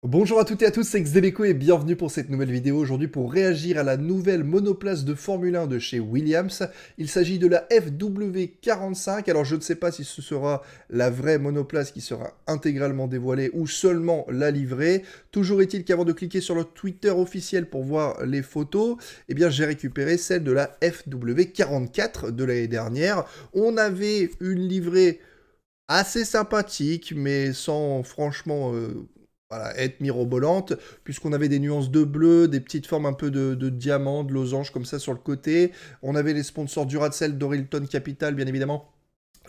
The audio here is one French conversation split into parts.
Bonjour à toutes et à tous, c'est Xdebeco et bienvenue pour cette nouvelle vidéo. Aujourd'hui pour réagir à la nouvelle monoplace de Formule 1 de chez Williams. Il s'agit de la FW45. Alors je ne sais pas si ce sera la vraie monoplace qui sera intégralement dévoilée ou seulement la livrée. Toujours est-il qu'avant de cliquer sur le Twitter officiel pour voir les photos, eh bien j'ai récupéré celle de la FW44 de l'année dernière. On avait une livrée assez sympathique, mais sans franchement voilà, être mirobolante, puisqu'on avait des nuances de bleu, des petites formes un peu de diamants, de losanges comme ça sur le côté. On avait les sponsors Duracell, Dorilton Capital, bien évidemment,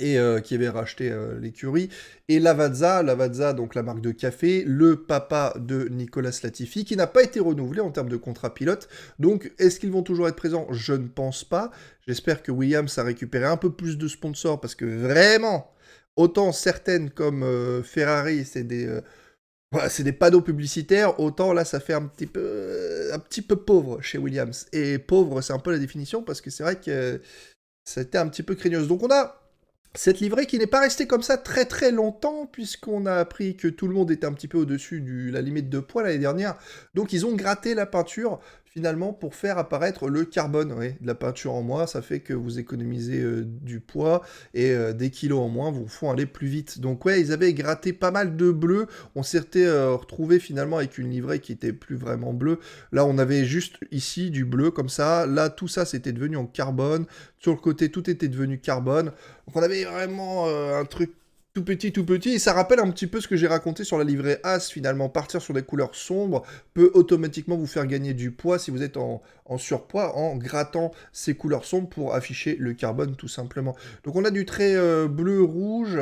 et qui avait racheté l'écurie, et Lavazza, donc la marque de café, le papa de Nicolas Latifi, qui n'a pas été renouvelé en termes de contrat pilote. Donc, est-ce qu'ils vont toujours être présents? Je ne pense pas. J'espère que Williams a récupéré un peu plus de sponsors, parce que vraiment, autant certaines comme Ferrari, voilà, c'est des panneaux publicitaires, autant là, ça fait un petit peu pauvre chez Williams. Et pauvre, c'est un peu la définition, parce que c'est vrai que c'était un petit peu craignos. Donc on a cette livrée qui n'est pas restée comme ça très très longtemps, puisqu'on a appris que tout le monde était un petit peu au-dessus de la limite de poids l'année dernière. Donc ils ont gratté la peinture, finalement, pour faire apparaître le carbone. Oui, de la peinture en moins, ça fait que vous économisez du poids, et des kilos en moins vous font aller plus vite. Donc ouais, ils avaient gratté pas mal de bleu. On s'était retrouvé finalement avec une livrée qui était plus vraiment bleue. Là, on avait juste ici du bleu comme ça. Là, tout ça, c'était devenu en carbone. Sur le côté, tout était devenu carbone. Donc on avait vraiment un truc tout petit, et ça rappelle un petit peu ce que j'ai raconté sur la livrée As, finalement. Partir sur des couleurs sombres peut automatiquement vous faire gagner du poids si vous êtes en surpoids, en grattant ces couleurs sombres pour afficher le carbone, tout simplement. Donc on a du trait bleu-rouge.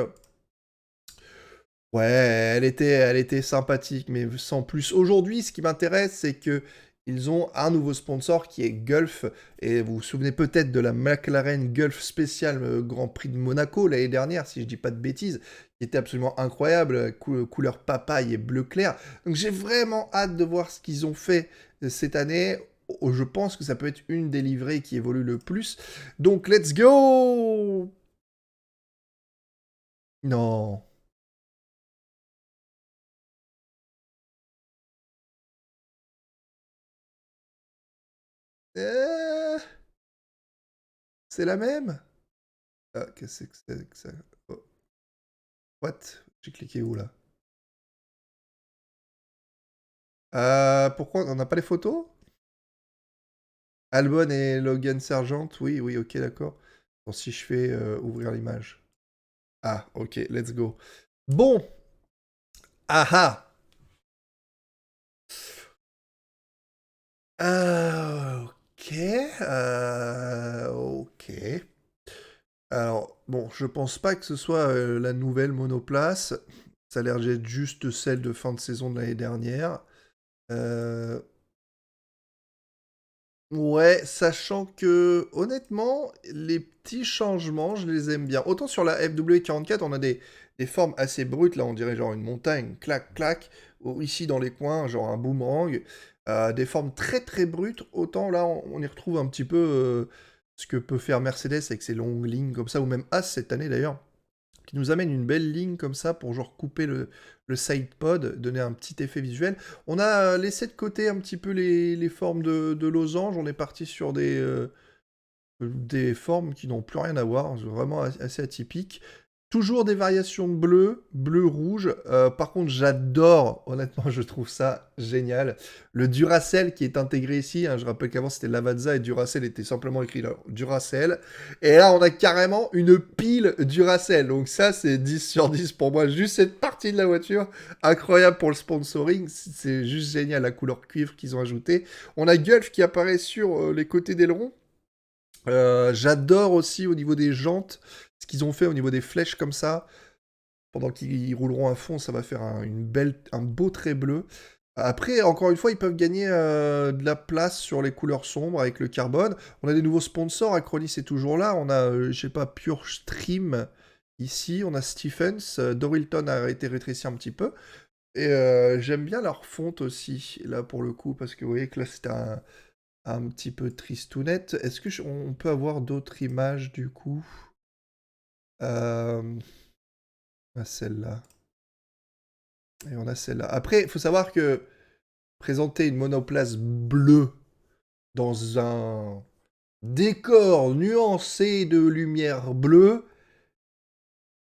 Ouais, elle était sympathique, mais sans plus. Aujourd'hui, ce qui m'intéresse, c'est que ils ont un nouveau sponsor qui est Gulf, et vous vous souvenez peut-être de la McLaren Gulf Special Grand Prix de Monaco l'année dernière, si je dis pas de bêtises, qui était absolument incroyable, couleur papaye et bleu clair. Donc j'ai vraiment hâte de voir ce qu'ils ont fait cette année. Je pense que ça peut être une des livrées qui évolue le plus. Donc let's go! Non. Euh, c'est la même? Ah, qu'est-ce que c'est que ça? Oh, what? J'ai cliqué où là? Pourquoi on n'a pas les photos? Albon et Logan Sergent, oui, oui, ok, d'accord. Bon, si je fais ouvrir l'image. Ah, ok, let's go. Bon, aha! Ok, ok. Alors, bon, je pense pas que ce soit la nouvelle monoplace. Ça a l'air d'être juste celle de fin de saison de l'année dernière. Euh, Ouais, sachant que, honnêtement, les petits changements, je les aime bien. Autant sur la FW44, on a des formes assez brutes, là, on dirait genre une montagne, clac, clac. Ou ici, dans les coins, genre un boomerang. Des formes très, très brutes. Autant là, on y retrouve un petit peu ce que peut faire Mercedes avec ses longues lignes comme ça, ou même As cette année d'ailleurs, qui nous amène une belle ligne comme ça pour genre couper le side pod, donner un petit effet visuel. On a laissé de côté un petit peu les formes de losange, on est parti sur des formes qui n'ont plus rien à voir, vraiment assez atypiques. Toujours des variations de bleu, bleu-rouge. Par contre, j'adore, honnêtement, je trouve ça génial. Le Duracell qui est intégré ici, hein, je rappelle qu'avant c'était Lavazza et Duracell était simplement écrit là, Duracell. Et là, on a carrément une pile Duracell. Donc ça, c'est 10 sur 10 pour moi. Juste cette partie de la voiture, incroyable pour le sponsoring. C'est juste génial, la couleur cuivre qu'ils ont ajoutée. On a Gulf qui apparaît sur les côtés d'aileron. J'adore aussi au niveau des jantes, ce qu'ils ont fait au niveau des flèches comme ça. Pendant qu'ils rouleront à fond, ça va faire un beau trait bleu. Après, encore une fois, ils peuvent gagner de la place sur les couleurs sombres avec le carbone. On a des nouveaux sponsors, Acronis est toujours là. On a, je sais pas, Pure Stream ici. On a Stephens. Dorilton a été rétréci un petit peu. Et j'aime bien leur fonte aussi, là, pour le coup, parce que vous voyez que là, c'est un petit peu tristounette. Est-ce que on peut avoir d'autres images, du coup? Euh, Celle-là. Et on a celle-là. Après, il faut savoir que présenter une monoplace bleue dans un décor nuancé de lumière bleue,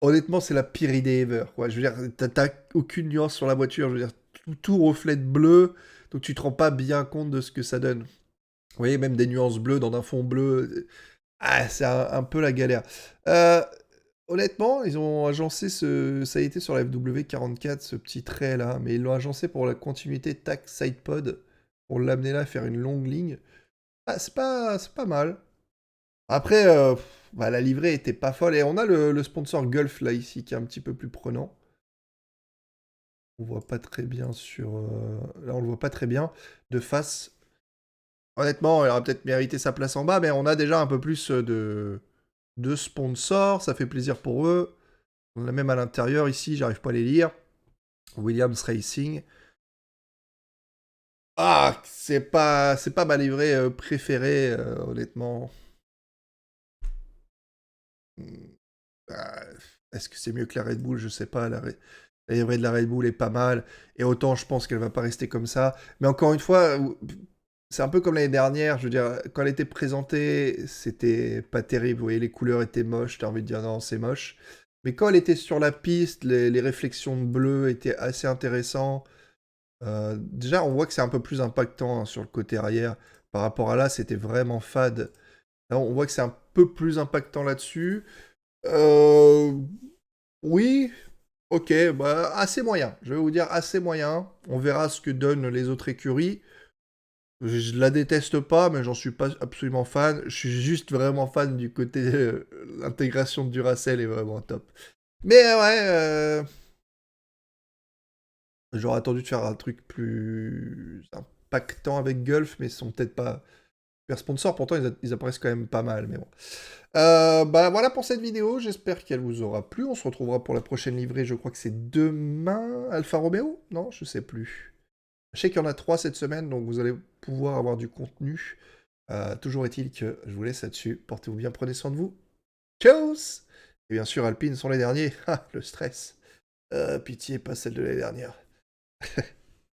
honnêtement, c'est la pire idée ever, quoi. Je veux dire, t'as aucune nuance sur la voiture. Je veux dire, tout reflète bleu, donc tu te rends pas bien compte de ce que ça donne. Vous voyez, même des nuances bleues dans un fond bleu, ah, c'est un peu la galère. Euh, Honnêtement, ils ont agencé ça a été sur la FW44, ce petit trait là, mais ils l'ont agencé pour la continuité TAC SidePod, pour l'amener là, faire une longue ligne. Ah, c'est pas mal. Après, bah, la livrée était pas folle. Et on a le sponsor Gulf là ici qui est un petit peu plus prenant. On voit pas très bien sur. Là, on le voit pas très bien. De face. Honnêtement, il aurait peut-être mérité sa place en bas, mais on a déjà un peu plus de sponsors. Ça fait plaisir pour eux. On a même à l'intérieur ici, j'arrive pas à les lire. Williams Racing. Ah, c'est pas ma livrée préférée, honnêtement. Hmm. Ah, est-ce que c'est mieux que la Red Bull? Je sais pas. La livrée de la Red Bull est pas mal. Et autant, je pense qu'elle va pas rester comme ça. Mais encore une fois, c'est un peu comme l'année dernière. Je veux dire, quand elle était présentée, c'était pas terrible. Vous voyez, les couleurs étaient moches. T'as envie de dire non, c'est moche. Mais quand elle était sur la piste, les réflexions de bleu étaient assez intéressantes. Déjà, on voit que c'est un peu plus impactant hein, sur le côté arrière. Par rapport à là, c'était vraiment fade. Là, on voit que c'est un peu plus impactant là-dessus. Euh, oui, ok, bah, assez moyen. Je vais vous dire assez moyen. On verra ce que donnent les autres écuries. Je la déteste pas, mais j'en suis pas absolument fan. Je suis juste vraiment fan du côté l'intégration de Duracell est vraiment top. Mais ouais, j'aurais attendu de faire un truc plus impactant avec Gulf, mais ils sont peut-être pas super sponsors. Pourtant, ils apparaissent quand même pas mal, mais bon. Bah voilà pour cette vidéo. J'espère qu'elle vous aura plu. On se retrouvera pour la prochaine livrée. Je crois que c'est demain. Alfa Romeo? Non, je sais plus. Je sais qu'il y en a 3 cette semaine, donc vous allez pouvoir avoir du contenu. Toujours est-il que je vous laisse là-dessus. Portez-vous bien, prenez soin de vous. Ciao! Et bien sûr, Alpine sont les derniers. Ah, le stress. Pitié, pas celle de l'année dernière.